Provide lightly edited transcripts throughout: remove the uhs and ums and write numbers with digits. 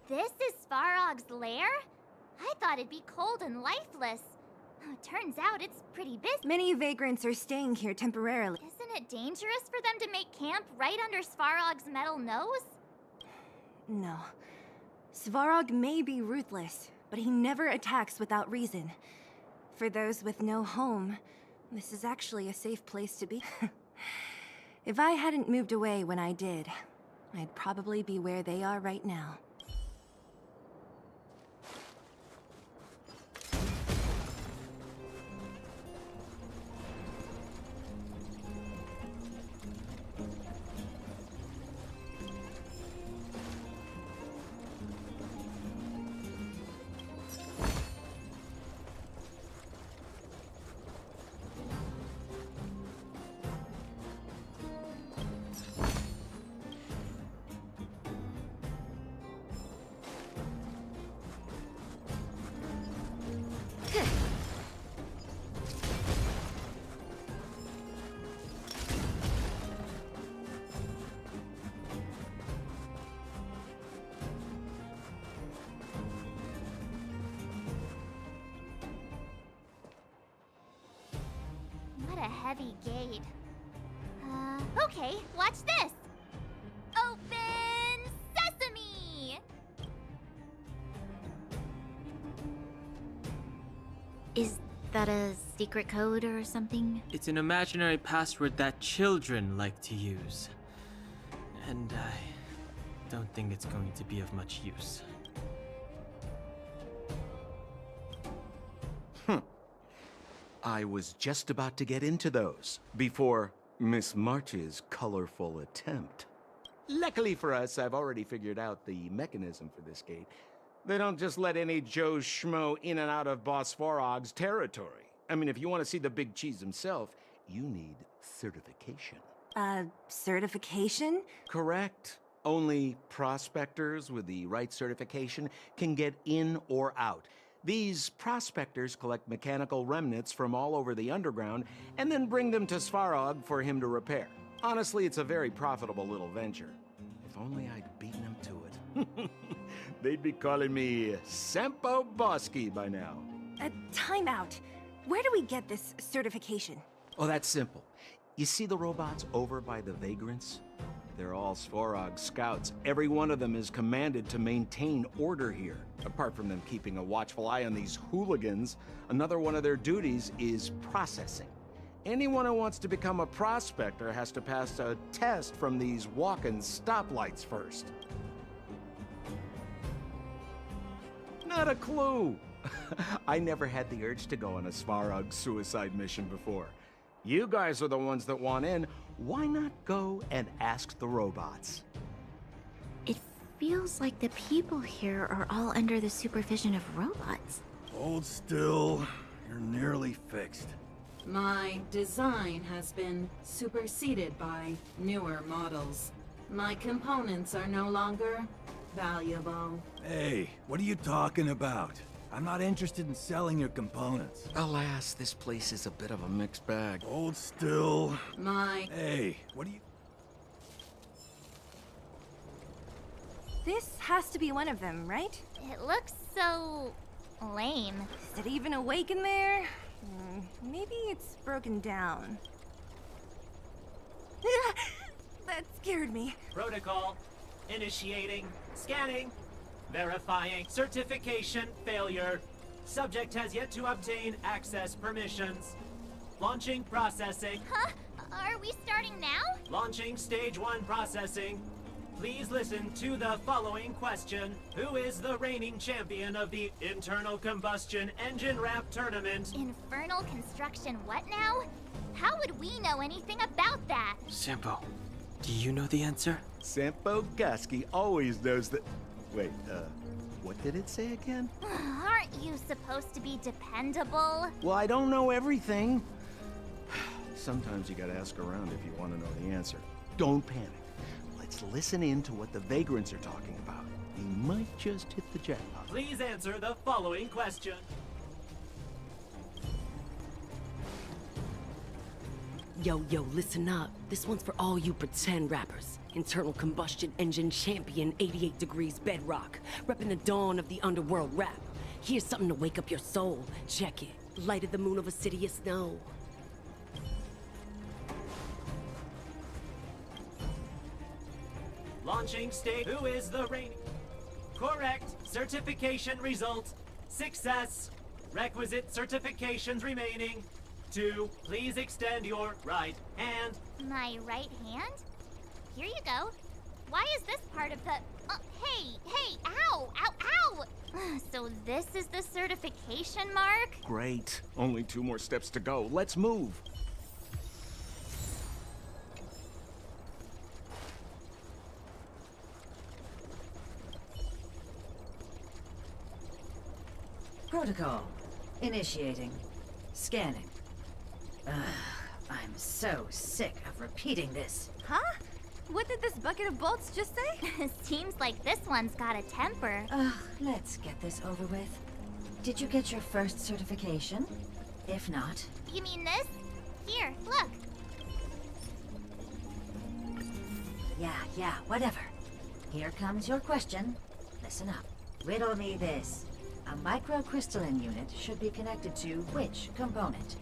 This is Svarog's lair? I thought it'd be cold and lifeless. Turns out it's pretty busy. Many vagrants are staying here temporarily. Isn't it dangerous for them to make camp right under Svarog's metal nose? No. Svarog may be ruthless, but he never attacks without reason. For those with no home, this is actually a safe place to be. If I hadn't moved away when I did, I'd probably be where they are right now. What a heavy gate. Okay, watch this! Open sesame! Is that a secret code or something? It's an imaginary password that children like to use. And I don't think it's going to be of much use. I was just about to get into those before Miss March's colorful attempt. Luckily for us, I've already figured out the mechanism for this gate. They don't just let any Joe Schmo in and out of Boss Svarog's territory. I mean, if you want to see the big cheese himself, you need certification. Certification? Correct. Only prospectors with the right certification can get in or out. These prospectors collect mechanical remnants from all over the underground and then bring them to Svarog for him to repair. Honestly, it's a very profitable little venture. If only I'd beaten him to it. They'd be calling me Sempo Bosky by now. Time out. Where do we get this certification? Oh, that's simple. You see the robots over by the vagrants? They're all Svarog scouts. Every one of them is commanded to maintain order here. Apart from them keeping a watchful eye on these hooligans, another one of their duties is processing. Anyone who wants to become a prospector has to pass a test from these walk-in stoplights first. Not a clue. I never had the urge to go on a Svarog suicide mission before. You guys are the ones that want in. Why not go and ask the robots? It feels like the people here are all under the supervision of robots. Hold still. You're nearly fixed. My design has been superseded by newer models. My components are no longer valuable. Hey, what are you talking about? I'm not interested in selling your components. Alas, this place is a bit of a mixed bag. Hold still. My... Hey, what are you... This has to be one of them, right? It looks so lame. Is it even awake in there? Maybe it's broken down. That scared me. Protocol. Initiating. Scanning. Verifying. Certification failure. Subject has yet to obtain access permissions. Launching processing. Huh? Are we starting now? Launching stage 1 processing. Please listen to the following question. Who is the reigning champion of the Internal Combustion Engine Ramp Tournament? Infernal construction what now? How would we know anything about that? Sampo, do you know the answer? Sempo Bosky always knows that... Wait, what did it say again? Aren't you supposed to be dependable? Well, I don't know everything. Sometimes you gotta ask around if you want to know the answer. Don't panic. Let's listen in to what the vagrants are talking about. You might just hit the jackpot. Please answer the following question. Yo, listen up. This one's for all you pretend rappers. Internal combustion engine champion, 88 degrees bedrock. Repping the dawn of the underworld rap. Here's something to wake up your soul. Check it. Light of the moon of a city of snow. Launching state. Who is the reigning? Correct. Certification result. Success. Requisite certifications remaining. 2. Please extend your right hand. My right hand? Here you go. Why is this part of the... hey, ow, ow, ow! So this is the certification mark? Great. Only 2 more steps to go. Let's move. Protocol. Initiating. Scanning. Ugh, I'm so sick of repeating this. Huh? What did this bucket of bolts just say? Seems like this one's got a temper. Ugh, let's get this over with. Did you get your first certification? If not... You mean this? Here, look. Yeah, whatever. Here comes your question. Listen up. Riddle me this. A microcrystalline unit should be connected to which component?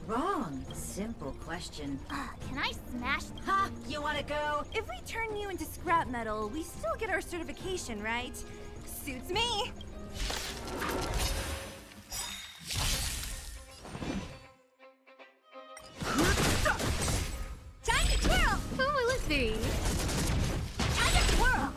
Wrong. Simple question. Can I smash... Ha! You wanna go? If we turn you into scrap metal, we still get our certification, right? Suits me. Time to twirl! Who will it be? Time to twirl!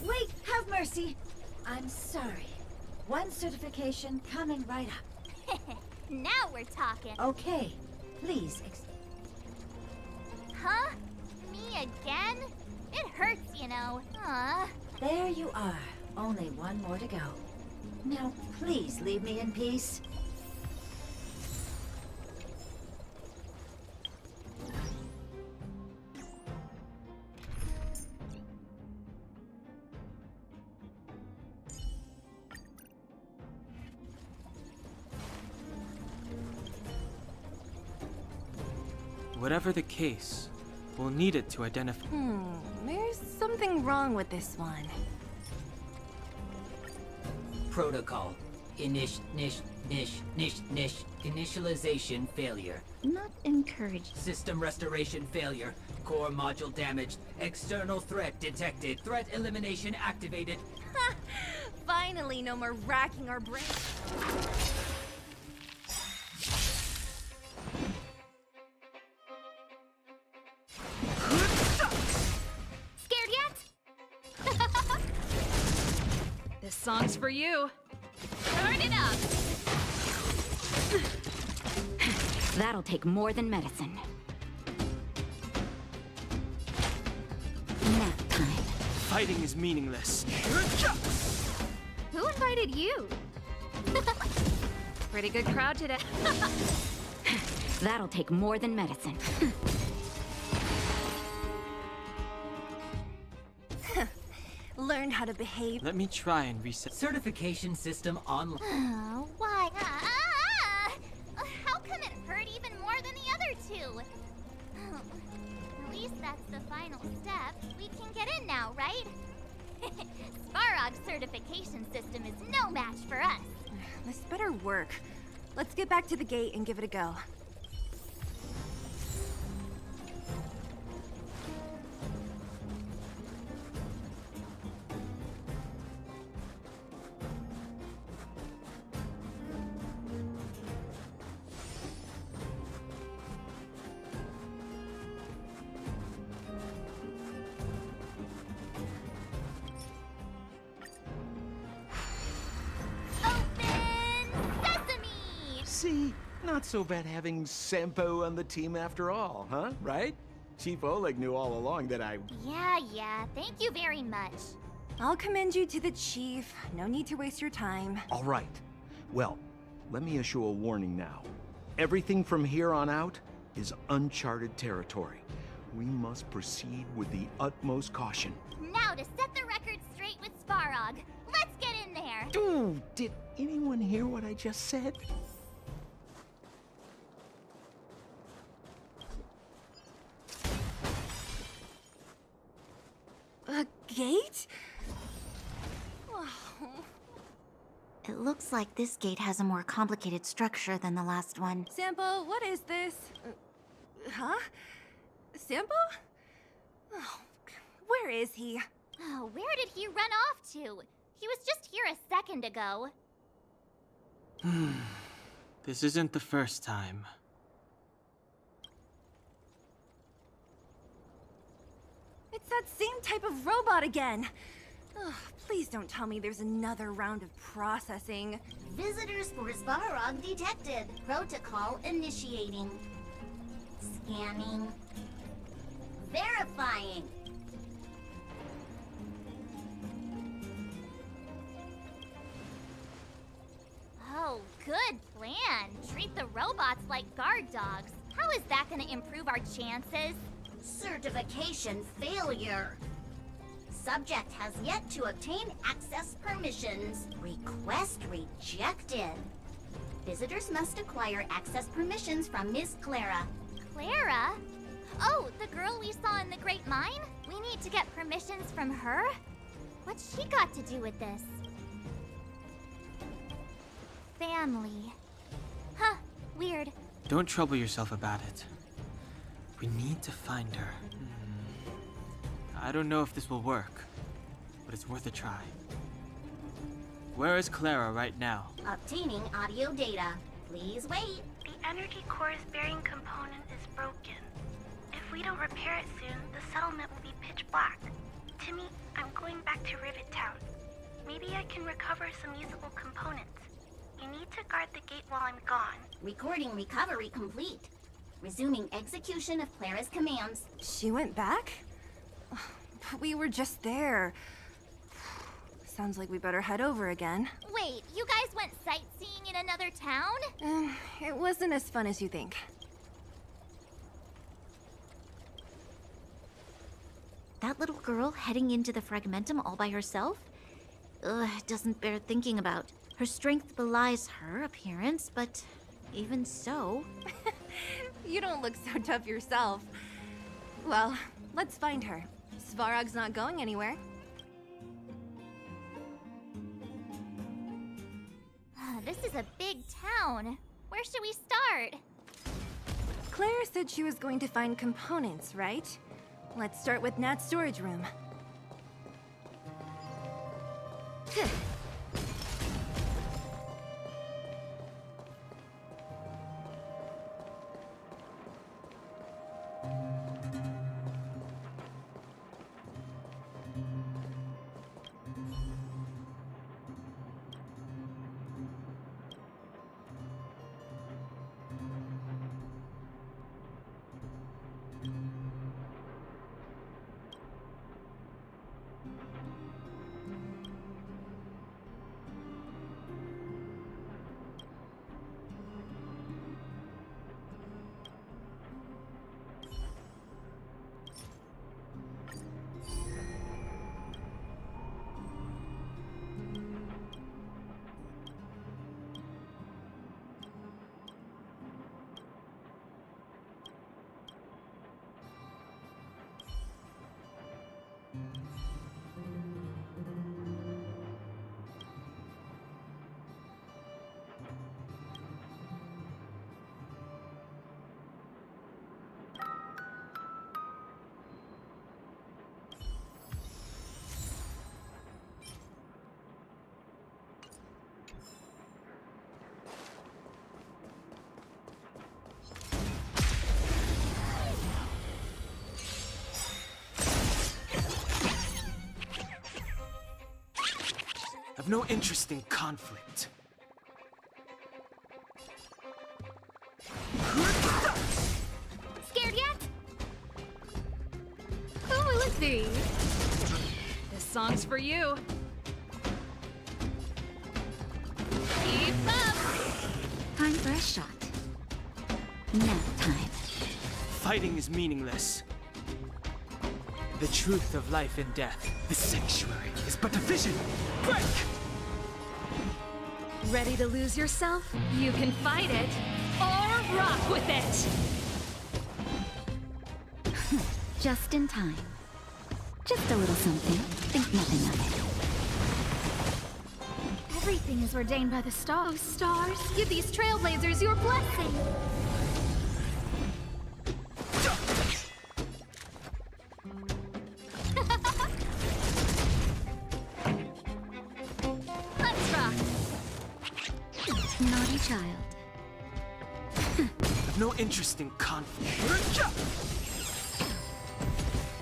Wait, have mercy. I'm sorry. One certification coming right up. Now we're talking. Okay, please. Huh? Me again? It hurts, you know. There you are. Only 1 more to go. Now, please leave me in peace. Whatever the case, we'll need it to identify. There's something wrong with this one. Protocol. Initialization failure. Not encouraged. System restoration failure. Core module damaged. External threat detected. Threat elimination activated. Finally, no more racking our brains. Scared yet? This song's for you. Turn it up! That'll take more than medicine. Nap time. Fighting is meaningless. Who invited you? Pretty good crowd today. That'll take more than medicine. Learn how to behave. Let me try and reset. Certification system online. Why? How come it hurt even more than the other 2? At least that's the final step. We can get in now, right? Svarog's certification system is no match for us. This better work. Let's get back to the gate and give it a go. See, not so bad having Sampo on the team after all, huh? Right? Chief Oleg knew all along that I... Yeah, thank you very much. I'll commend you to the chief. No need to waste your time. All right. Well, let me issue a warning now. Everything from here on out is uncharted territory. We must proceed with the utmost caution. Now to set the record straight with Svarog. Let's get in there! Ooh, did anyone hear what I just said? A gate? It looks like this gate has a more complicated structure than the last one. Sampo, what is this? Huh? Sampo? Oh, where is he? Oh, where did he run off to? He was just here a second ago. This isn't the first time. It's that same type of robot again. Ugh, please don't tell me there's another round of processing. Visitors for Svarog detected. Protocol initiating. Scanning. Verifying. Oh, good plan. Treat the robots like guard dogs. How is that gonna improve our chances? Certification failure. Subject has yet to obtain access permissions. Request rejected. Visitors must acquire access permissions from Ms. Clara. Clara? Oh, the girl we saw in the Great Mine? We need to get permissions from her? What's she got to do with this? Family. Huh, weird. Don't trouble yourself about it. We need to find her. I don't know if this will work, but it's worth a try. Where is Clara right now? Obtaining audio data. Please wait. The energy core's bearing component is broken. If we don't repair it soon, the settlement will be pitch black. Timmy, I'm going back to Rivet Town. Maybe I can recover some usable components. You need to guard the gate while I'm gone. Recording recovery complete. Resuming execution of Clara's commands. She went back? But we were just there. Sounds like we better head over again. Wait, you guys went sightseeing in another town? It wasn't as fun as you think. That little girl heading into the Fragmentum all by herself? Ugh, it doesn't bear thinking about. Her strength belies her appearance, but even so... You don't look so tough yourself. Well, let's find her. Svarog's not going anywhere. This is a big town. Where should we start? Claire said she was going to find components, right? Let's start with Nat's storage room. I've no interest in conflict. Scared yet? Oh, let's see. This song's for you. Keep up! Time for a shot. Nap time. Fighting is meaningless. The truth of life and death. The sanctuary is but a vision. Break! Ready to lose yourself? You can fight it, or rock with it! Just in time. Just a little something. Think nothing of it. Everything is ordained by the stars. Oh, stars, give these trailblazers your blessing. Let's rock. Naughty child. I've no interest in conflict.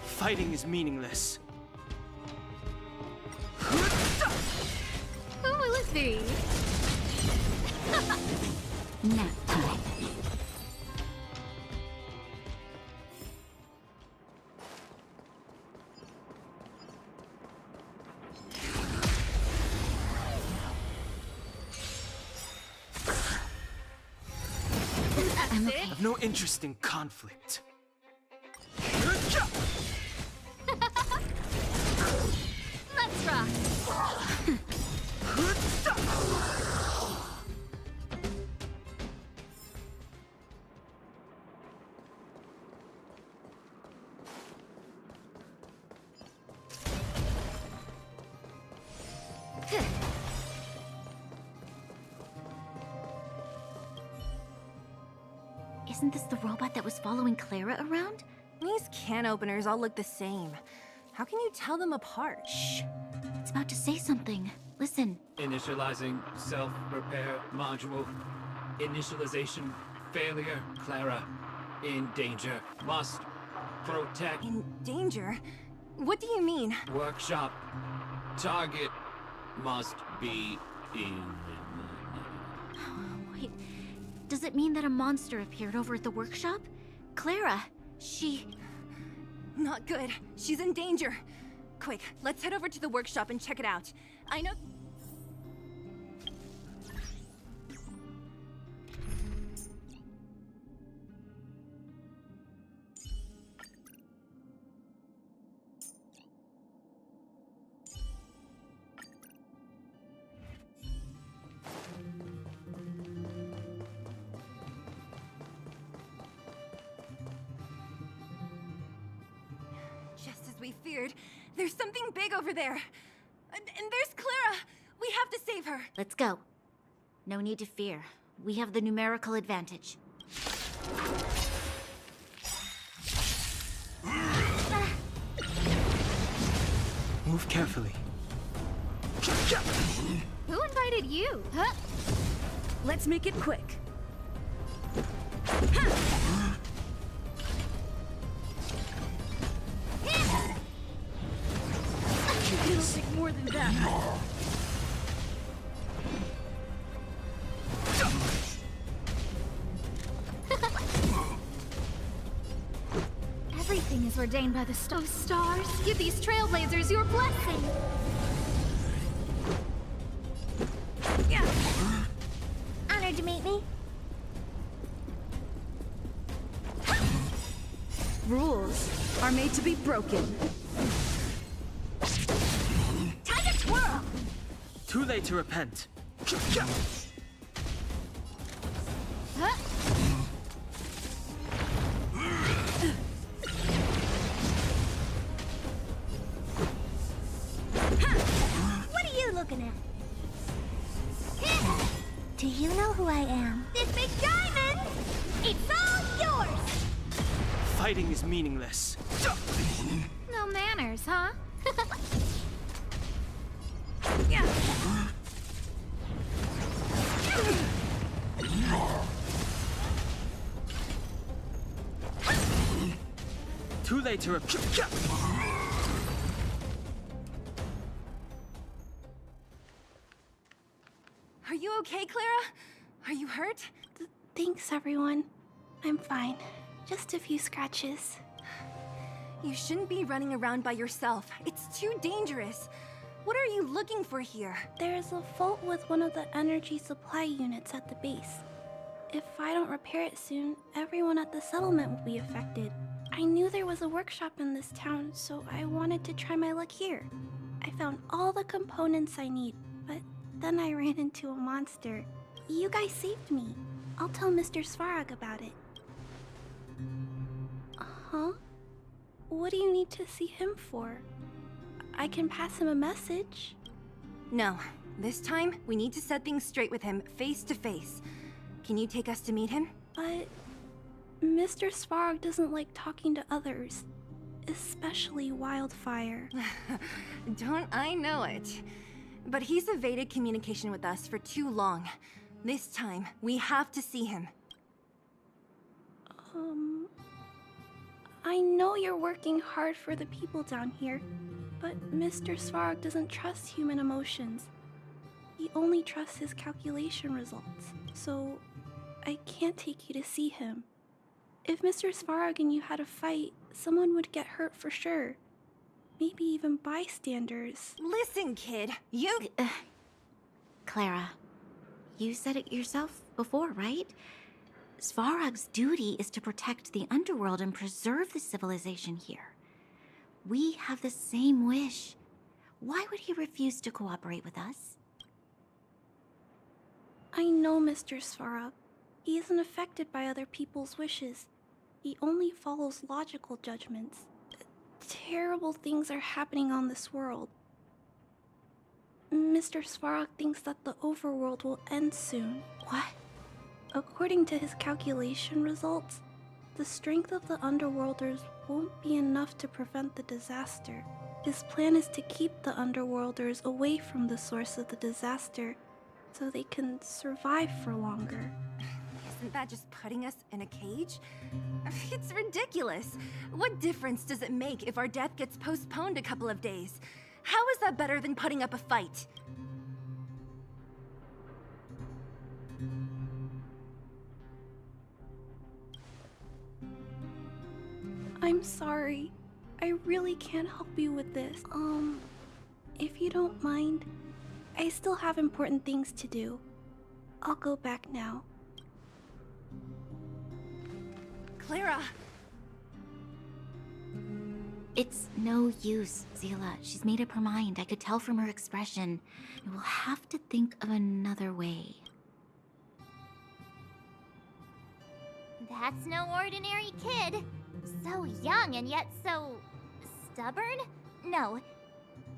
Fighting is meaningless. Who will it be? Nap time. I've no interest in conflict. Let's rock. Isn't this the robot that was following Clara around? These can openers all look the same. How can you tell them apart? Shh. It's about to say something. Listen. Initializing self-repair module. Initialization failure. Clara. In danger. Must protect. In danger? What do you mean? Workshop. Target must be in. Wait. Does it mean that a monster appeared over at the workshop? Clara, she... Not good. She's in danger. Quick, let's head over to the workshop and check it out. I know... Just as we feared, there's something big over there. And there's Clara! We have to save her! Let's go. No need to fear. We have the numerical advantage. Move carefully. Who invited you? Huh? Let's make it quick. It'll take more than that. Everything is ordained by the stars. Give these trailblazers your blessing. Honored to meet me. Rules are made to be broken. Time to twirl. Too late to repent. Huh? What are you looking at? Do you know who I am? This big diamond! It's all yours! Fighting is meaningless. No manners, huh? Too late to repent. Are you okay, Clara? Are you hurt? Thanks, everyone. I'm fine. Just a few scratches. You shouldn't be running around by yourself. It's too dangerous. What are you looking for here? There's a fault with one of the energy supply units at the base. If I don't repair it soon, everyone at the settlement will be affected. I knew there was a workshop in this town, so I wanted to try my luck here. I found all the components I need, but then I ran into a monster. You guys saved me. I'll tell Mr. Svarog about it. Huh? What do you need to see him for? I can pass him a message. No. This time, we need to set things straight with him, face to face. Can you take us to meet him? But Mr. Svarog doesn't like talking to others, especially Wildfire. Don't I know it? But he's evaded communication with us for too long. This time, we have to see him. I know you're working hard for the people down here, but Mr. Svarog doesn't trust human emotions. He only trusts his calculation results, so I can't take you to see him. If Mr. Svarog and you had a fight, someone would get hurt for sure. Maybe even bystanders. Listen, kid, you... Clara, you said it yourself before, right? Svarog's duty is to protect the underworld and preserve the civilization here. We have the same wish. Why would he refuse to cooperate with us? I know Mr. Svarog. He isn't affected by other people's wishes. He only follows logical judgments. Terrible things are happening on this world. Mr. Svarog thinks that the overworld will end soon. What? According to his calculation results, the strength of the Underworlders won't be enough to prevent the disaster. His plan is to keep the Underworlders away from the source of the disaster so they can survive for longer. Isn't that just putting us in a cage? It's ridiculous. What difference does it make if our death gets postponed a couple of days? How is that better than putting up a fight? I'm sorry. I really can't help you with this. If you don't mind, I still have important things to do. I'll go back now. Clara! It's no use, Zila. She's made up her mind. I could tell from her expression. We'll have to think of another way. That's no ordinary kid. So young and yet so... stubborn? No.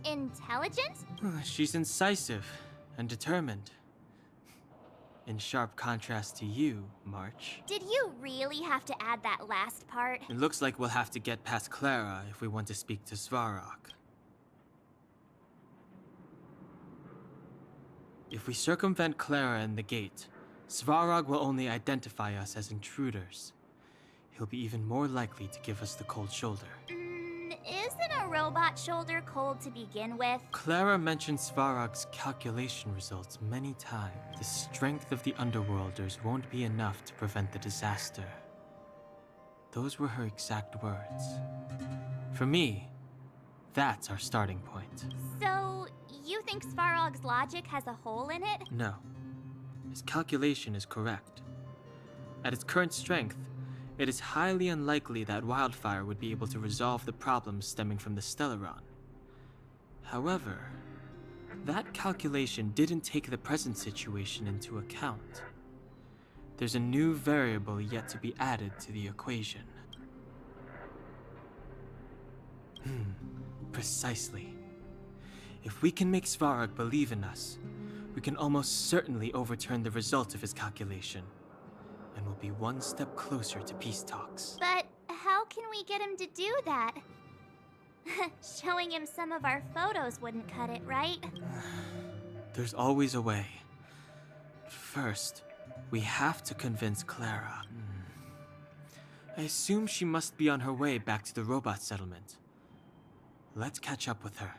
Intelligent? She's incisive and determined. In sharp contrast to you, March. Did you really have to add that last part? It looks like we'll have to get past Clara if we want to speak to Svarog. If we circumvent Clara and the gate, Svarog will only identify us as intruders. He'll be even more likely to give us the cold shoulder. Isn't a robot shoulder cold to begin with? Clara mentioned Svarog's calculation results many times. The strength of the Underworlders won't be enough to prevent the disaster. Those were her exact words. For me, that's our starting point. So, you think Svarog's logic has a hole in it? No. His calculation is correct. At its current strength, it is highly unlikely that Wildfire would be able to resolve the problems stemming from the Stellaron. However, that calculation didn't take the present situation into account. There's a new variable yet to be added to the equation. Precisely. If we can make Svarog believe in us, we can almost certainly overturn the result of his calculation, and we'll be one step closer to peace talks. But how can we get him to do that? Showing him some of our photos wouldn't cut it, right? There's always a way. First, we have to convince Clara. I assume she must be on her way back to the robot settlement. Let's catch up with her.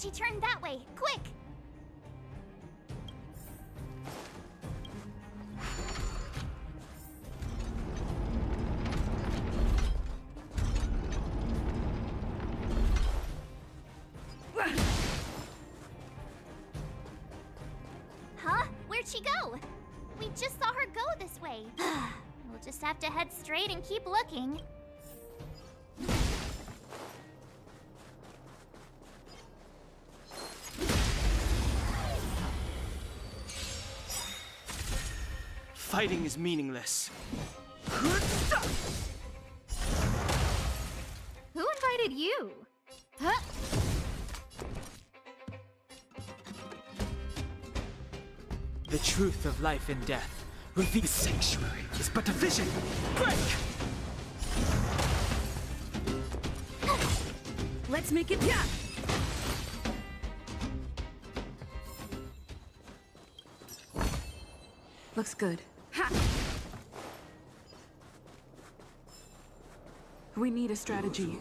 She turned that way. Quick! Huh? Where'd she go? We just saw her go this way. We'll just have to head straight and keep looking. Fighting is meaningless. Who invited you? Huh? The truth of life and death. Reveal the sanctuary is but a vision. Break! Let's make it. Yeah! Looks good. Ha! We need a strategy.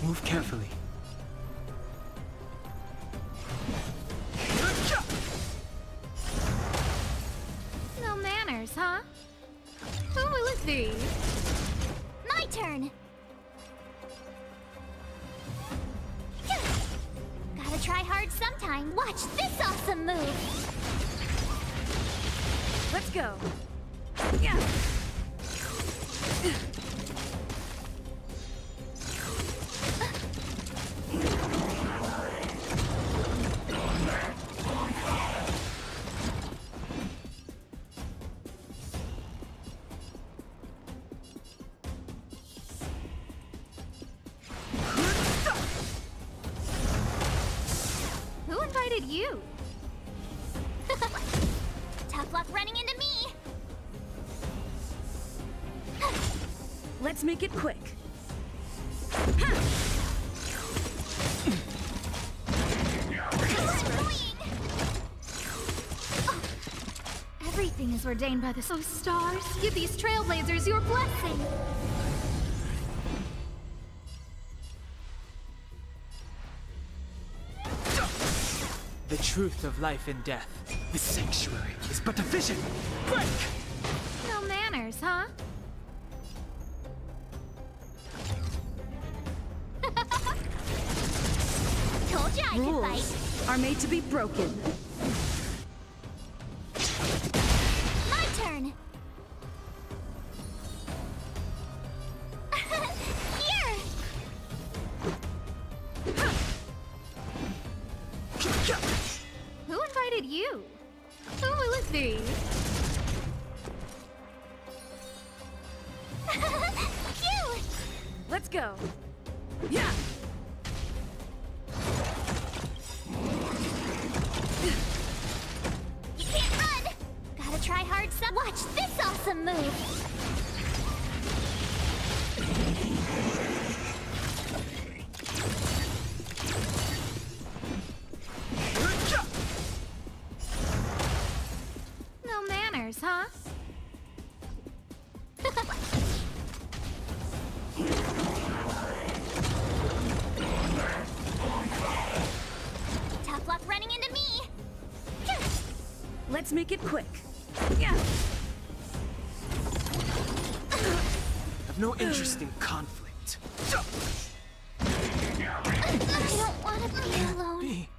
Move carefully. No manners, huh? Who will it be? My turn! Gotta try hard sometime. Watch this awesome move! Let's go. Yeah! Who invited you? Tough luck running into me! Let's make it quick. Everything is ordained by the stars. Give these trailblazers your blessing. The truth of life and death. The sanctuary is but a vision. Break! No manners, huh? Told ya I could Rules fight. are made to be broken. My turn! Here! Who invited you? Who will it be? Cute! Let's go. Yeah! You can't run! Gotta try hard some. Watch this awesome move! No manners, huh? Tough luck running into me! Let's make it quick. Yeah! Have no interest in conflict. I don't want to be alone. Be.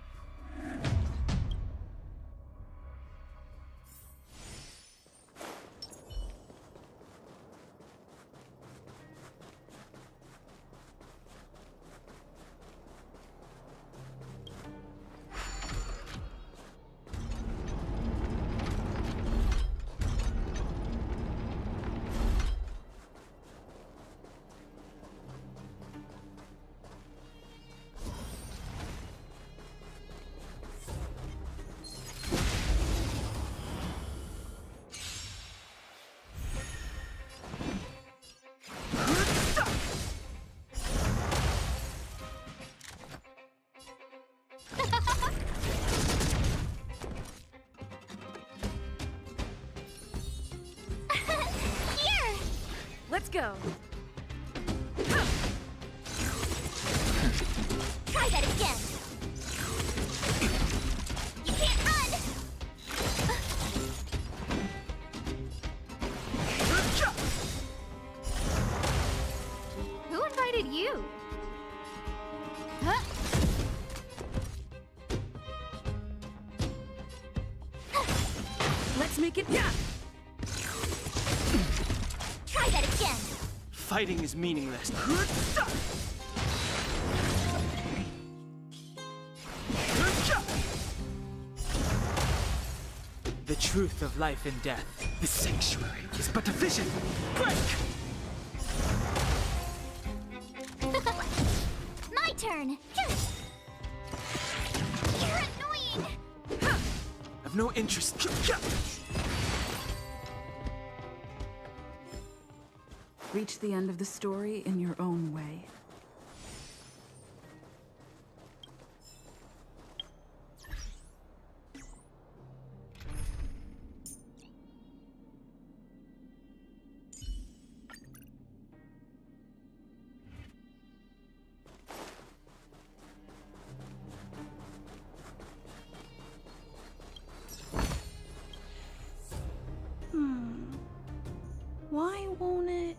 Let's go. Try that again. You can't run. Who invited you? Huh? Let's make it. Yeah. Try that again. Fighting is meaningless. The truth of life and death. The sanctuary is but a vision. Break! My turn. You're annoying. I've no interest. Reach the end of the story in your own way. Why won't it?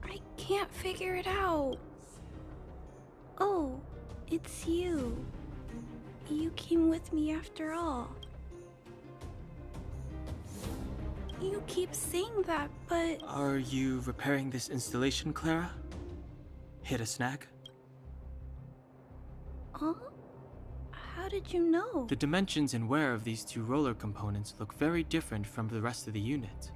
I can't figure it out. Oh, it's you. You came with me after all. You keep saying that, but... Are you repairing this installation, Clara? Hit a snag? Huh? How did you know? The dimensions and wear of these two roller components look very different from the rest of the unit.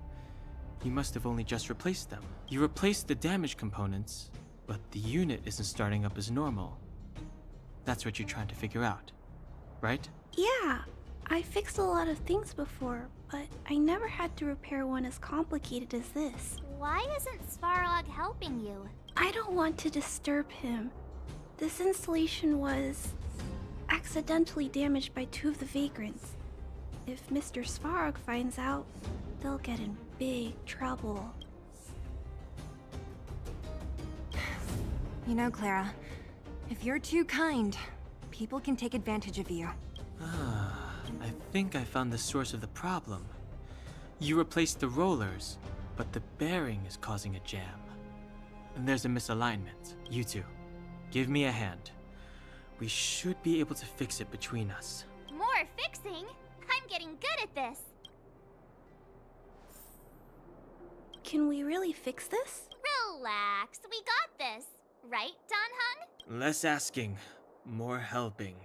You must have only just replaced them. You replaced the damaged components, but the unit isn't starting up as normal. That's what you're trying to figure out, right? Yeah, I fixed a lot of things before, but I never had to repair one as complicated as this. Why isn't Svarog helping you? I don't want to disturb him. This installation was accidentally damaged by two of the vagrants. If Mr. Svarog finds out, they'll get in big trouble. You know, Clara, if you're too kind, people can take advantage of you. I think I found the source of the problem. You replaced the rollers, but the bearing is causing a jam. And there's a misalignment. You two, give me a hand. We should be able to fix it between us. More fixing? I'm getting good at this. Can we really fix this? Relax, we got this. Right, Dan Heng? Less asking, more helping.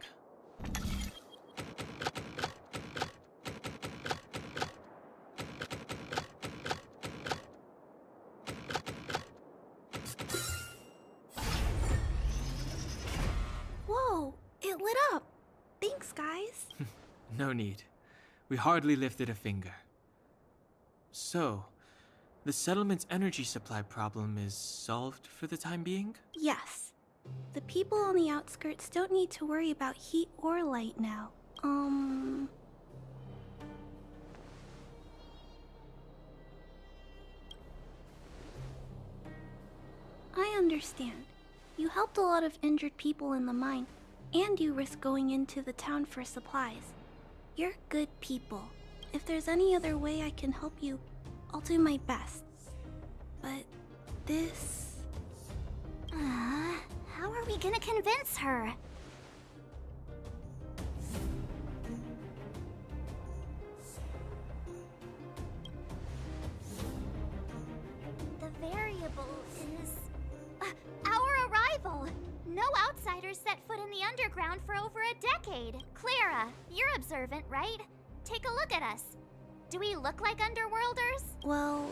Whoa, it lit up. Thanks, guys. No need. We hardly lifted a finger. So, the settlement's energy supply problem is solved for the time being? Yes. The people on the outskirts don't need to worry about heat or light now. I understand. You helped a lot of injured people in the mine, and you risked going into the town for supplies. You're good people. If there's any other way I can help you, I'll do my best. But this... How are we gonna convince her? The variable is... our arrival! No outsiders set foot in the underground for over a decade. Clara, you're observant, right? Take a look at us. Do we look like underworlders? Well...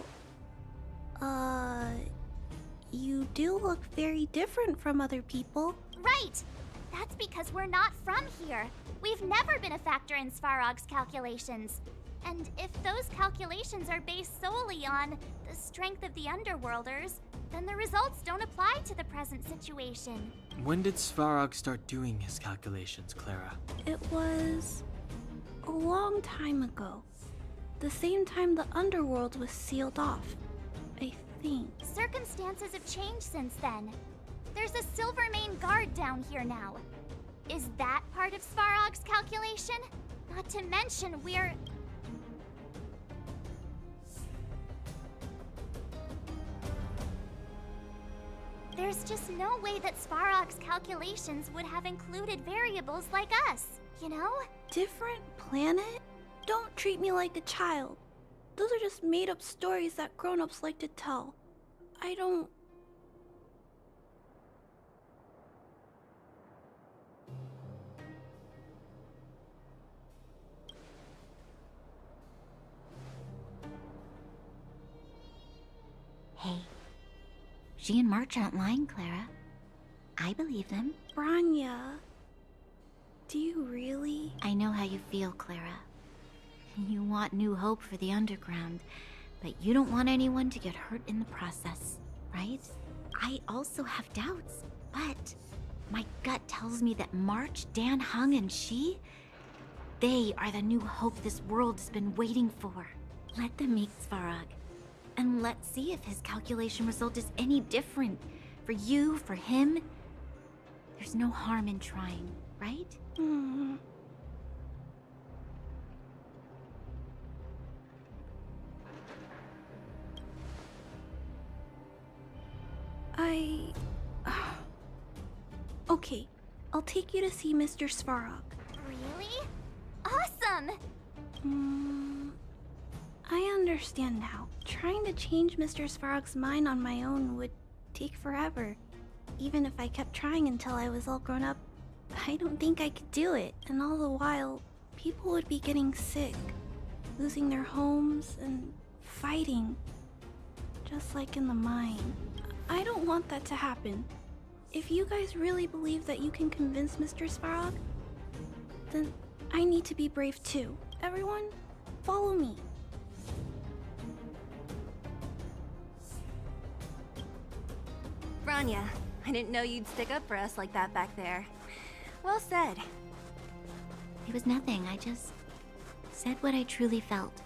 You do look very different from other people. Right! That's because we're not from here. We've never been a factor in Svarog's calculations. And if those calculations are based solely on the strength of the Underworlders, then the results don't apply to the present situation. When did Svarog start doing his calculations, Clara? It was... a long time ago. the same time the underworld was sealed off. I think. Circumstances have changed since then. There's a Silvermane guard down here now. Is that part of Svarog's calculation? Not to mention we're... There's just no way that Svarog's calculations would have included variables like us, you know? Different planet? Don't treat me like a child. Those are just made-up stories that grown-ups like to tell. I don't... Hey, she and March aren't lying, Clara. I believe them. Bronya, do you really? I know how you feel, Clara. You want new hope for the underground, but you don't want anyone to get hurt in the process, right? I also have doubts, but my gut tells me that March, Dan Heng, and she, they are the new hope this world's been waiting for. Let them meet Svarog, and let's see if his calculation result is any different. For you, for him, there's no harm in trying, right? Okay, I'll take you to see Mr. Svarog. Really? Awesome! I understand now. Trying to change Mr. Svarog's mind on my own would take forever. Even if I kept trying until I was all grown up, I don't think I could do it. And all the while, people would be getting sick, losing their homes, and fighting. Just like in the mine. I don't want that to happen. If you guys really believe that you can convince Mr. Svarog, then I need to be brave too. Everyone, follow me. Bronya, I didn't know you'd stick up for us like that back there. Well said. It was nothing, I just said what I truly felt.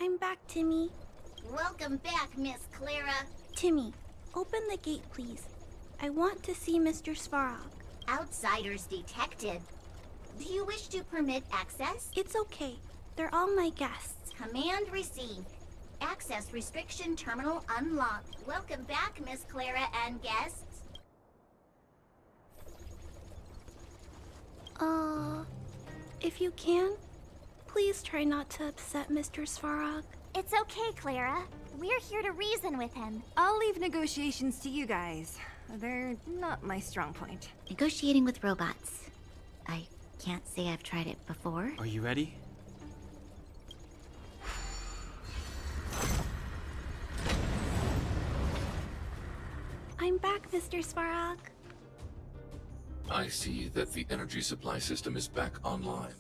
I'm back, Timmy. Welcome back, Miss Clara. Timmy, open the gate, please. I want to see Mr. Svarog. Outsiders detected. Do you wish to permit access? It's okay. They're all my guests. Command received. Access restriction terminal unlocked. Welcome back, Miss Clara and guests. If you can, please try not to upset Mr. Svarog. It's okay, Clara. We're here to reason with him. I'll leave negotiations to you guys. They're not my strong point. Negotiating with robots. I can't say I've tried it before. Are you ready? I'm back, Mr. Svarog. I see that the energy supply system is back online.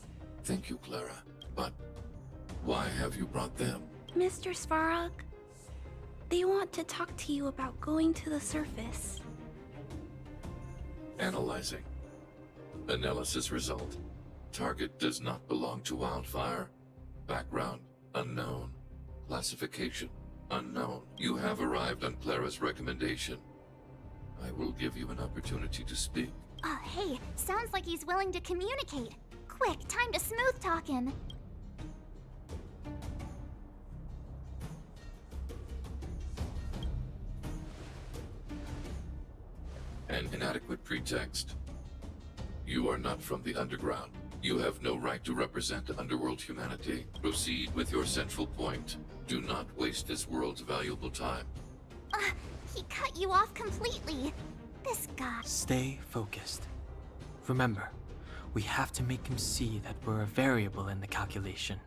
Thank you, Clara. But why have you brought them? Mr. Svarog, they want to talk to you about going to the surface. Analyzing. Analysis result. Target does not belong to Wildfire. Background unknown. Classification unknown. You have arrived on Clara's recommendation. I will give you an opportunity to speak. Oh, hey, sounds like he's willing to communicate. Quick, time to smooth talk him. An inadequate pretext. You are not from the underground. You have no right to represent underworld humanity. Proceed with your central point. Do not waste this world's valuable time. He cut you off completely. This guy. Stay focused. Remember, we have to make him see that we're a variable in the calculation.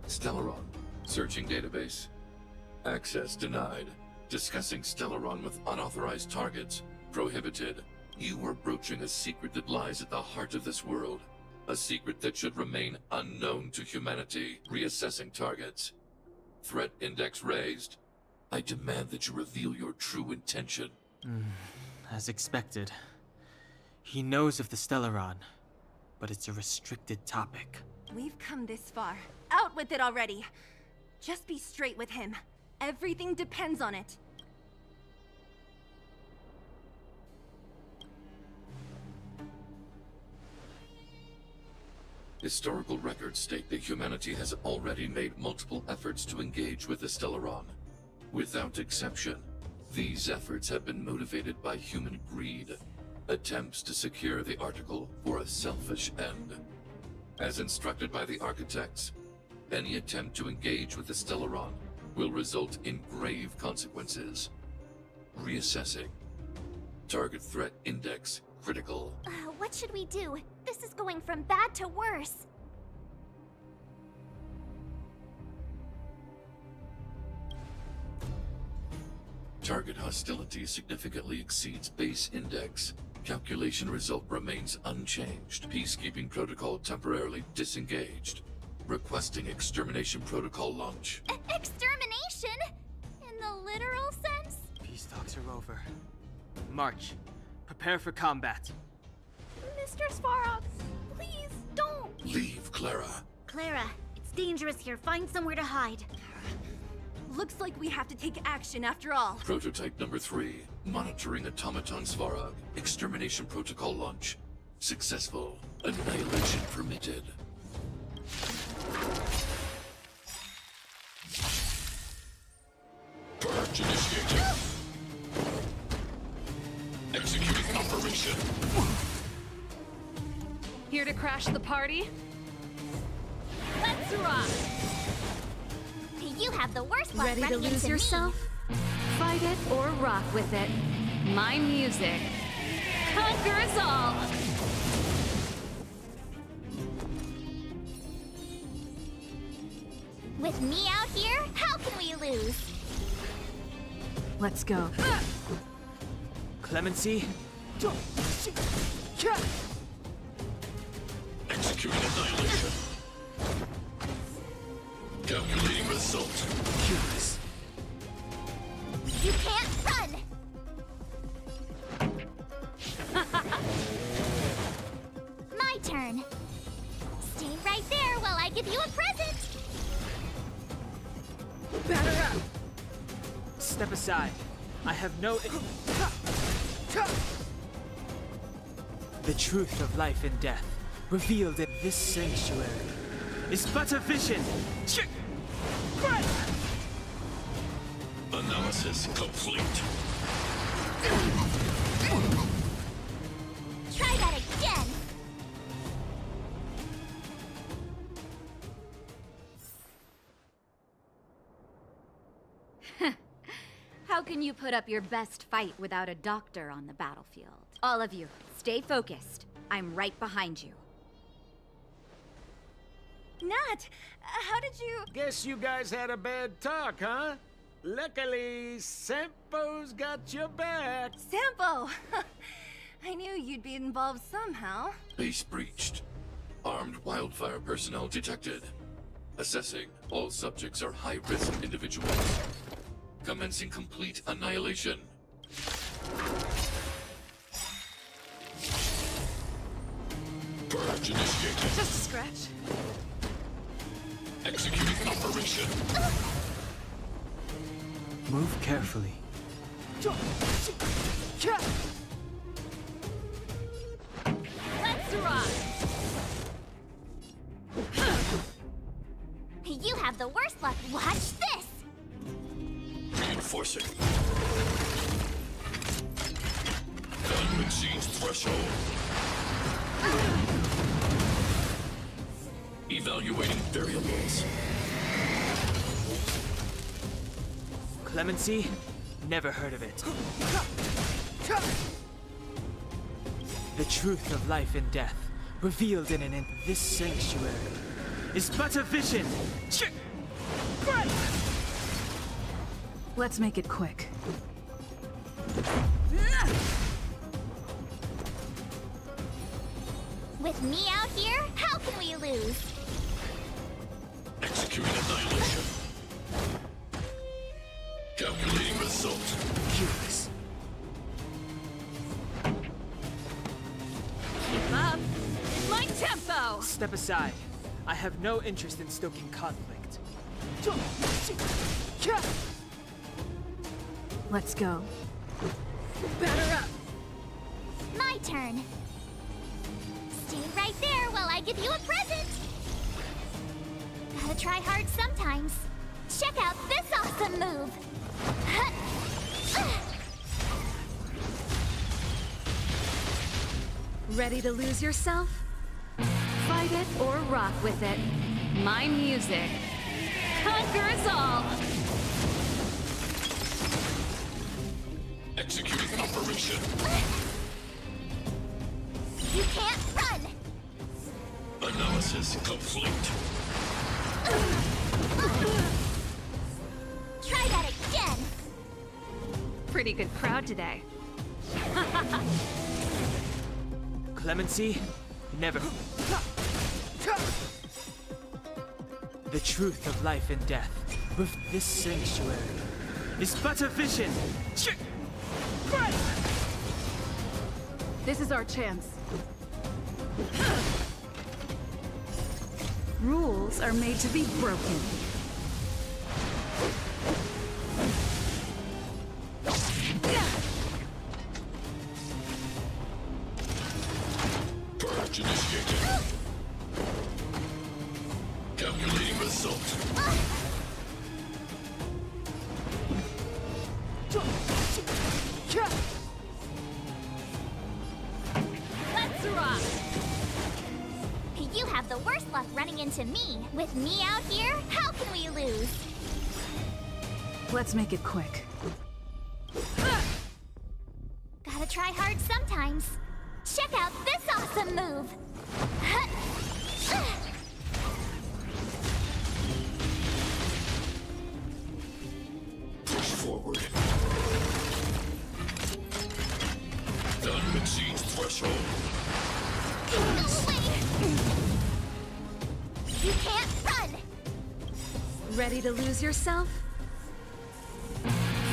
Stellaron. Searching database. Access denied. Discussing Stellaron with unauthorized targets. Prohibited. You are broaching a secret that lies at the heart of this world. A secret that should remain unknown to humanity. Reassessing targets. Threat index raised. I demand that you reveal your true intention. As expected. He knows of the Stellaron, but it's a restricted topic. We've come this far. Out with it already! Just be straight with him. Everything depends on it. Historical records state that humanity has already made multiple efforts to engage with the Stellaron. Without exception, these efforts have been motivated by human greed, attempts to secure the article for a selfish end. As instructed by the architects, any attempt to engage with the Stellaron will result in grave consequences. Reassessing. Target threat index critical. What should we do? This is going from bad to worse. Target hostility significantly exceeds base index. Calculation result remains unchanged. Peacekeeping protocol temporarily disengaged. Requesting extermination protocol launch. Extermination? In the literal sense? Peace talks are over. March. Prepare for combat. Mr. Svarog, please don't! Leave, Clara. Clara, it's dangerous here. Find somewhere to hide. Looks like we have to take action after all. Prototype number 3. Monitoring automaton Svarog. Extermination protocol launch. Successful. Annihilation permitted. Purge initiated. Executing operation. Here to crash the party? Let's rock! You have the worst luck Ready to running lose into yourself? Fight it or rock with it. My music conquers all! With me out here, how can we lose? Let's go. Clemency? Executing annihilation. Calculating result. Curious. You can't run! My turn. Stay right there while I give you a present! Batter up! Step aside. I have no... The truth of life and death, revealed in this sanctuary, is but a vision. Analysis complete. Try that again! How can you put up your best fight without a doctor on the battlefield? All of you, stay focused. I'm right behind you. Nat, how did you... Guess you guys had a bad talk, huh? Luckily, Sampo's got your back. Sampo! I knew you'd be involved somehow. Base breached. Armed wildfire personnel detected. Assessing. All subjects are high-risk individuals. Commencing complete annihilation. Purge initiated. Just a scratch. Executing operation. Move carefully. Let's rock! You have the worst luck. Watch this! Reinforcing. Value exceeds threshold. Evaluating variables. Clemency? Never heard of it. The truth of life and death, revealed in this sanctuary, is but a vision. Let's make it quick. With me out here, how can we lose? Executing annihilation. Calculating result. Curious. Keep up. My tempo! Step aside. I have no interest in stoking conflict. Let's go. Batter up! My turn. Stay right there while I give you a present. Gotta try hard sometimes. Check out this awesome move. Ready to lose yourself? Fight it or rock with it. My music conquers all! Executing operation. You can't run! Analysis complete. Try that again! Pretty good crowd today. Clemency, never. The truth of life and death. With this sanctuary is but a vision. This is our chance. Rules are made to be broken. Purge initiated. Calculating result. Let's rock! You have the worst luck running into me. With me out here, how can we lose? Let's make it quick. Gotta try hard sometimes. Check out this awesome move. Push forward. Done exceeds threshold. No way! You can't run! Ready to lose yourself?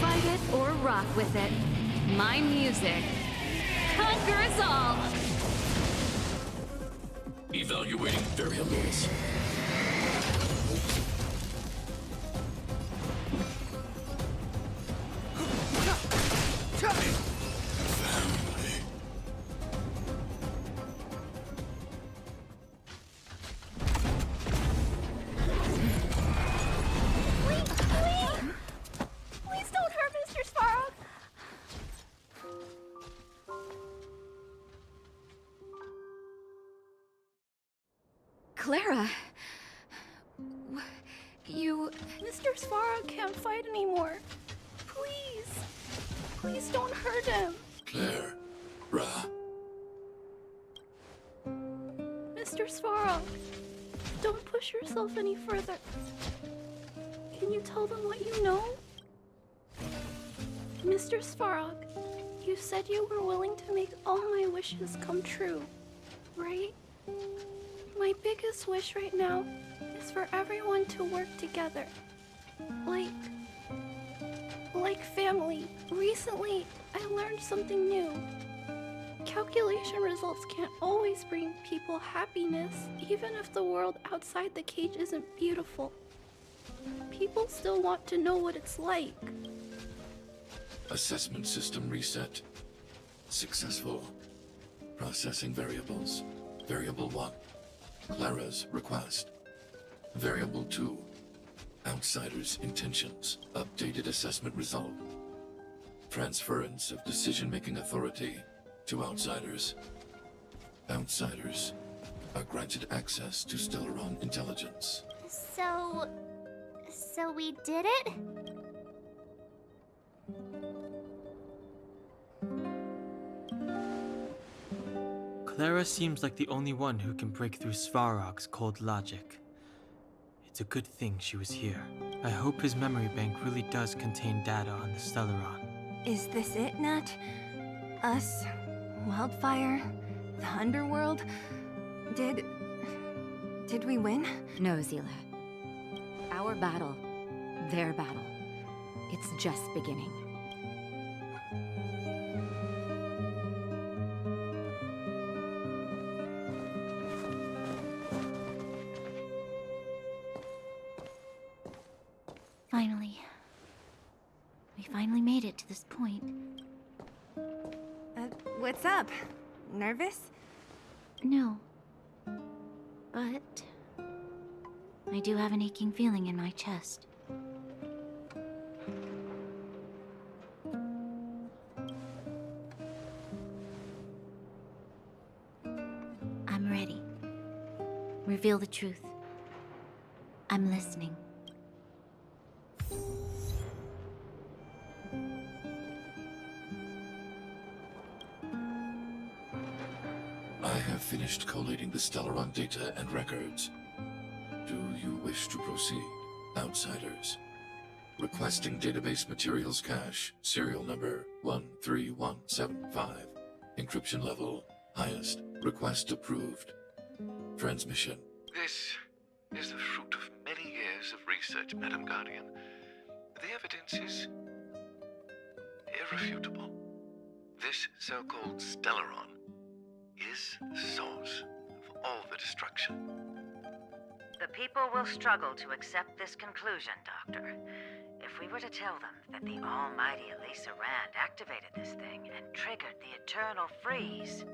Fight it or rock with it. My music conquers all! Evaluating variables. Please don't hurt Mr. Svarog. Clara... You... Mr. Svarog can't fight anymore. Please. Please don't hurt him. Claire. Ra. Mr. Svarog, don't push yourself any further. Can you tell them what you know? Mr. Svarog, you said you were willing to make all my wishes come true, right? My biggest wish right now is for everyone to work together. Like family. Recently, I learned something new. Calculation results can't always bring people happiness, even if the world outside the cage isn't beautiful. People still want to know what it's like. Assessment system reset. Successful. Processing variables. Variable 1. Clara's request. Variable 2. Outsider's intentions. Updated assessment result. Transference of decision-making authority to outsiders. Outsiders are granted access to Stellaron intelligence. So we did it? Clara seems like the only one who can break through Svarog's cold logic. It's a good thing she was here. I hope his memory bank really does contain data on the Stellaron. Is this it, Nat? Us? Wildfire? The underworld? Did we win? No, Zila. Our battle, their battle, it's just beginning. Finally. We finally made it to this point. What's up? Nervous? No. But I do have an aching feeling in my chest. I'm ready. Reveal the truth. I'm listening. I have finished collating the Stellaron data and records. Do you wish to proceed, outsiders? Requesting database materials cache, serial number 13175. Encryption level, highest. Request approved. Transmission. This is the fruit of many years of research, Madam Guardian. The evidence is irrefutable. This so-called Stellaron is the source of all the destruction. The people will struggle to accept this conclusion, Doctor. If we were to tell them that the almighty Elisa Rand activated this thing and triggered the eternal freeze...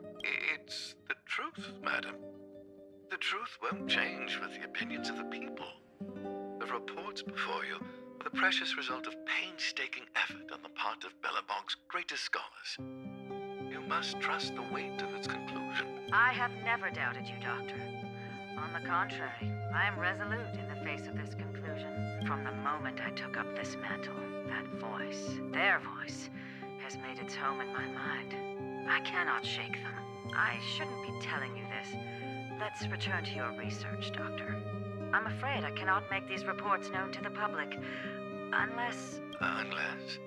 It's the truth, madam. The truth won't change with the opinions of the people. The reports before you are the precious result of painstaking effort on the part of Belobog's greatest scholars. You must trust the weight of its conclusion. I have never doubted you, Doctor. On the contrary, I am resolute in the face of this conclusion. From the moment I took up this mantle, that voice, their voice, has made its home in my mind. I cannot shake them. I shouldn't be telling you this. Let's return to your research, Doctor. I'm afraid I cannot make these reports known to the public, unless... Unless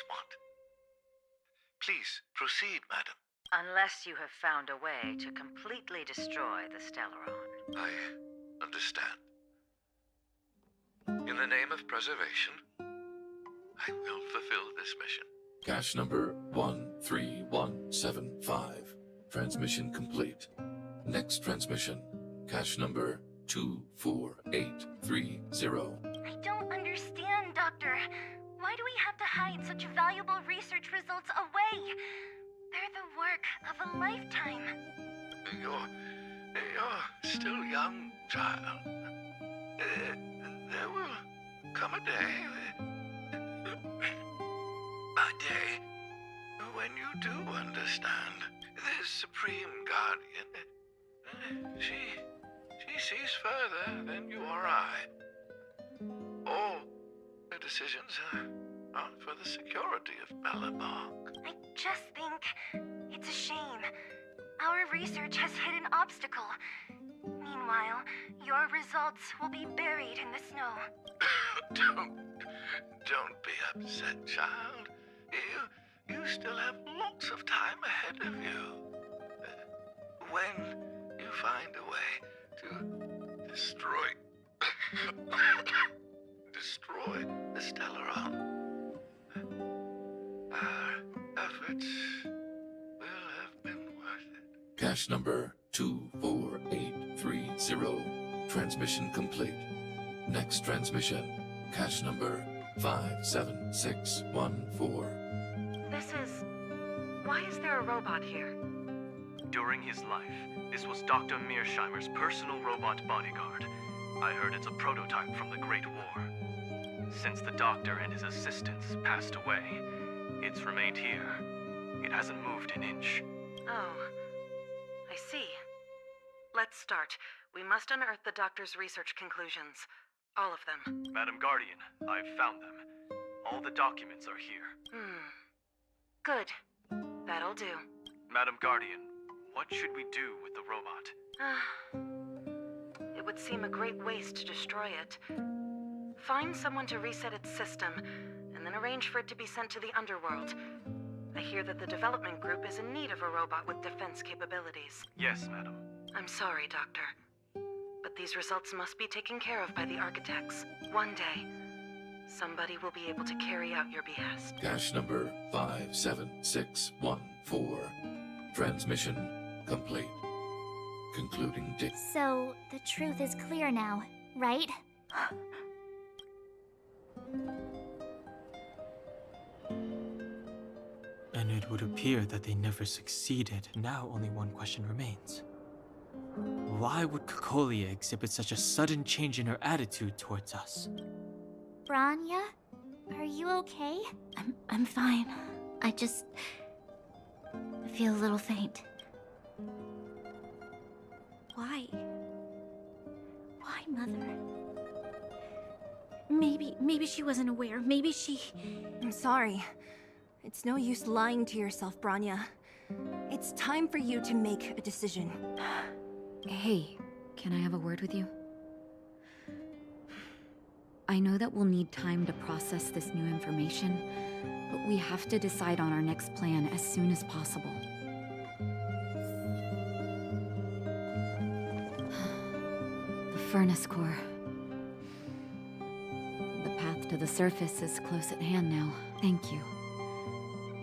what? Please, proceed, madam. Unless you have found a way to completely destroy the Stellaron. I understand. In the name of preservation, I will fulfill this mission. Cache number 13175. Transmission complete. Next transmission. Cache number 24830. I don't understand, Doctor. Why do we have to hide such valuable research results away? They're the work of a lifetime. You're still young, child. There will come a day, when you do understand. This Supreme Guardian, she sees further than you or I. All her decisions are for the security of Belobog. I just think it's a shame. Our research has hit an obstacle. Meanwhile, your results will be buried in the snow. Don't be upset, child. You still have lots of time ahead of you. When you find a way to destroy the Stellaron, our efforts will have been worth it. Cache number 24830. Transmission complete. Next transmission. Cache number 57614. Why is there a robot here? During his life, this was Dr. Mearsheimer's personal robot bodyguard. I heard it's a prototype from the Great War. Since the doctor and his assistants passed away, it's remained here. It hasn't moved an inch. Oh, I see. Let's start. We must unearth the doctor's research conclusions. All of them. Madam Guardian, I've found them. All the documents are here. Good. That'll do. Madam Guardian, what should we do with the robot? It would seem a great waste to destroy it. Find someone to reset its system, and then arrange for it to be sent to the underworld. I hear that the development group is in need of a robot with defense capabilities. Yes, madam. I'm sorry, Doctor. But these results must be taken care of by the architects. One day, somebody will be able to carry out your behest. Cache number 57614. Transmission complete. Concluding date. So, the truth is clear now, right? And it would appear that they never succeeded. Now only one question remains. Why would Cocolia exhibit such a sudden change in her attitude towards us? Branya? Are you okay? I'm fine. I just feel a little faint. Why? Why, Mother? Maybe she wasn't aware. Maybe she... I'm sorry. It's no use lying to yourself, Branya. It's time for you to make a decision. Hey, can I have a word with you? I know that we'll need time to process this new information, but we have to decide on our next plan as soon as possible. The furnace core. The path to the surface is close at hand now. Thank you.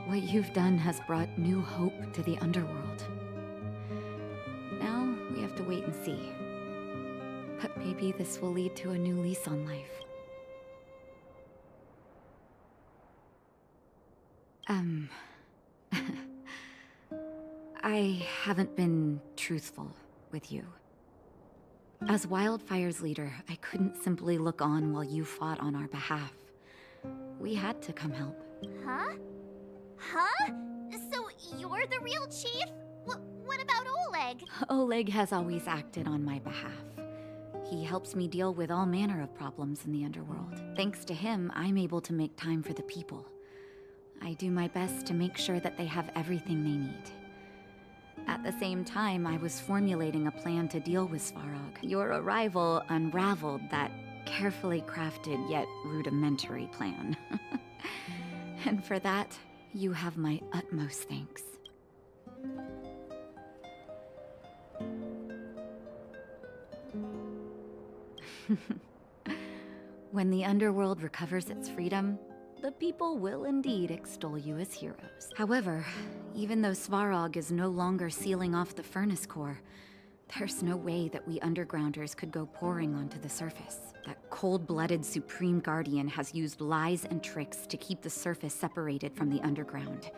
What you've done has brought new hope to the underworld. Now, we have to wait and see. But maybe this will lead to a new lease on life. I haven't been truthful with you. As Wildfire's leader, I couldn't simply look on while you fought on our behalf. We had to come help. Huh? Huh? So you're the real chief? What about Oleg? Oleg has always acted on my behalf. He helps me deal with all manner of problems in the underworld. Thanks to him, I'm able to make time for the people. I do my best to make sure that they have everything they need. At the same time, I was formulating a plan to deal with Svarog. Your arrival unraveled that carefully crafted yet rudimentary plan. And for that, you have my utmost thanks. When the underworld recovers its freedom, the people will indeed extol you as heroes. However, even though Svarog is no longer sealing off the furnace core, there's no way that we undergrounders could go pouring onto the surface. That cold-blooded Supreme Guardian has used lies and tricks to keep the surface separated from the underground.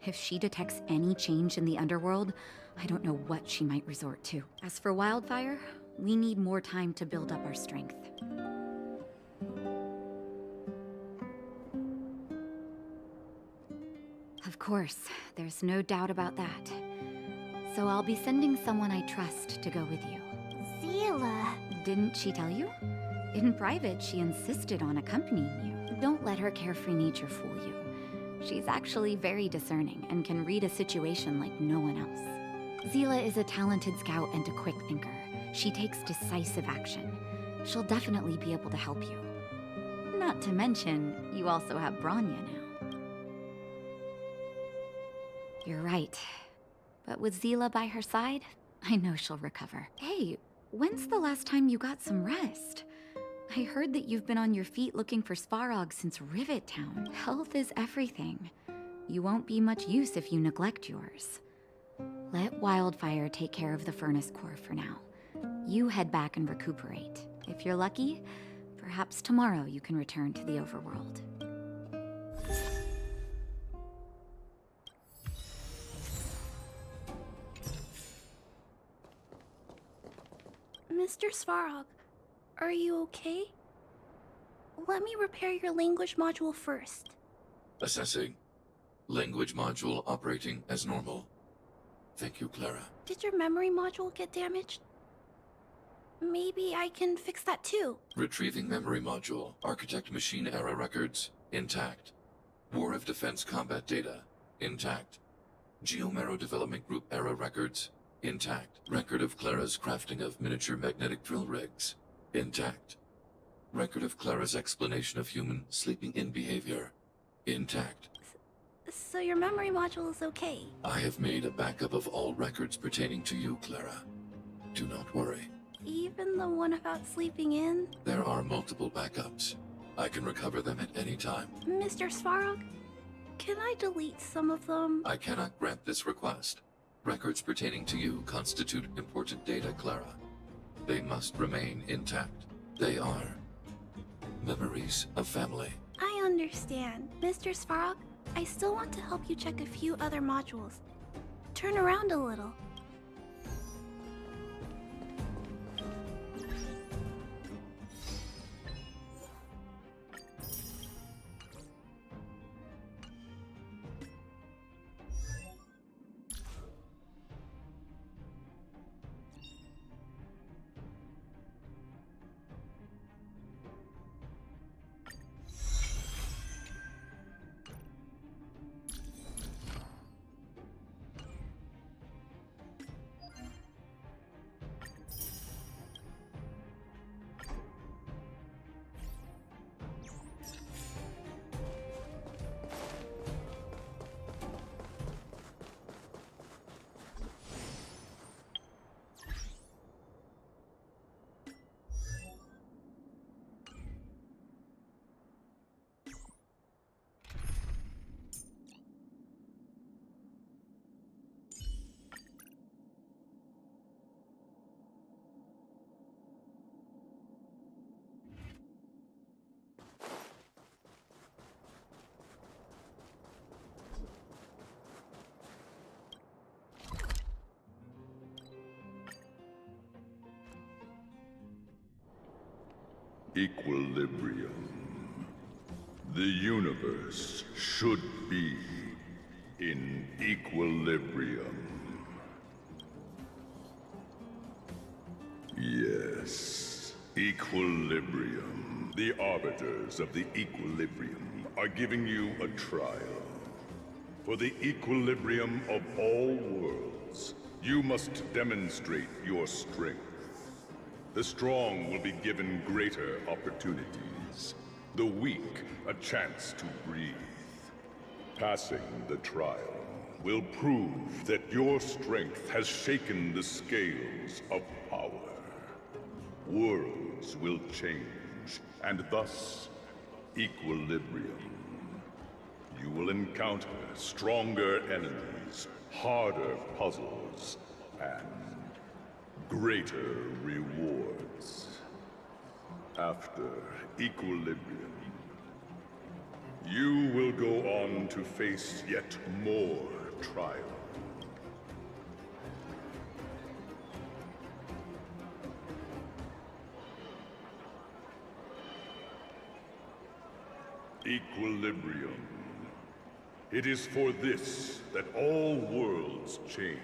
If she detects any change in the underworld, I don't know what she might resort to. As for Wildfire, we need more time to build up our strength. Of course, there's no doubt about that. So I'll be sending someone I trust to go with you. Seele. Didn't she tell you? In private, she insisted on accompanying you. Don't let her carefree nature fool you. She's actually very discerning and can read a situation like no one else. Seele is a talented scout and a quick thinker. She takes decisive action. She'll definitely be able to help you. Not to mention, you also have Branya now. You're right. But with Seele by her side, I know she'll recover. Hey, when's the last time you got some rest? I heard that you've been on your feet looking for Svarog since Rivet Town. Health is everything. You won't be much use if you neglect yours. Let Wildfire take care of the furnace core for now. You head back and recuperate. If you're lucky, perhaps tomorrow you can return to the overworld. Mr. Svarog, are you okay? Let me repair your language module first. Assessing. Language module operating as normal. Thank you, Clara. Did your memory module get damaged? Maybe I can fix that too. Retrieving memory module. Architect machine era records. Intact. War of Defense combat data. Intact. Geomero Development Group era records. Intact. Record of Clara's crafting of miniature magnetic drill rigs. Intact. Record of Clara's explanation of human sleeping in behavior. Intact. So your memory module is okay? I have made a backup of all records pertaining to you, Clara. Do not worry. Even the one about sleeping in? There are multiple backups. I can recover them at any time. Mr. Svarog, can I delete some of them? I cannot grant this request. Records pertaining to you constitute important data, Clara. They must remain intact. They are memories of family. I understand. Mr. Svarog, I still want to help you check a few other modules. Turn around a little. Equilibrium. The universe should be in equilibrium. Yes, equilibrium. The arbiters of the equilibrium are giving you a trial. For the equilibrium of all worlds, you must demonstrate your strength. The strong will be given greater opportunities. The weak, a chance to breathe. Passing the trial will prove that your strength has shaken the scales of power. Worlds will change, and thus, equilibrium. You will encounter stronger enemies, harder puzzles, and greater rewards. After equilibrium, you will go on to face yet more trials. Equilibrium. It is for this that all worlds change.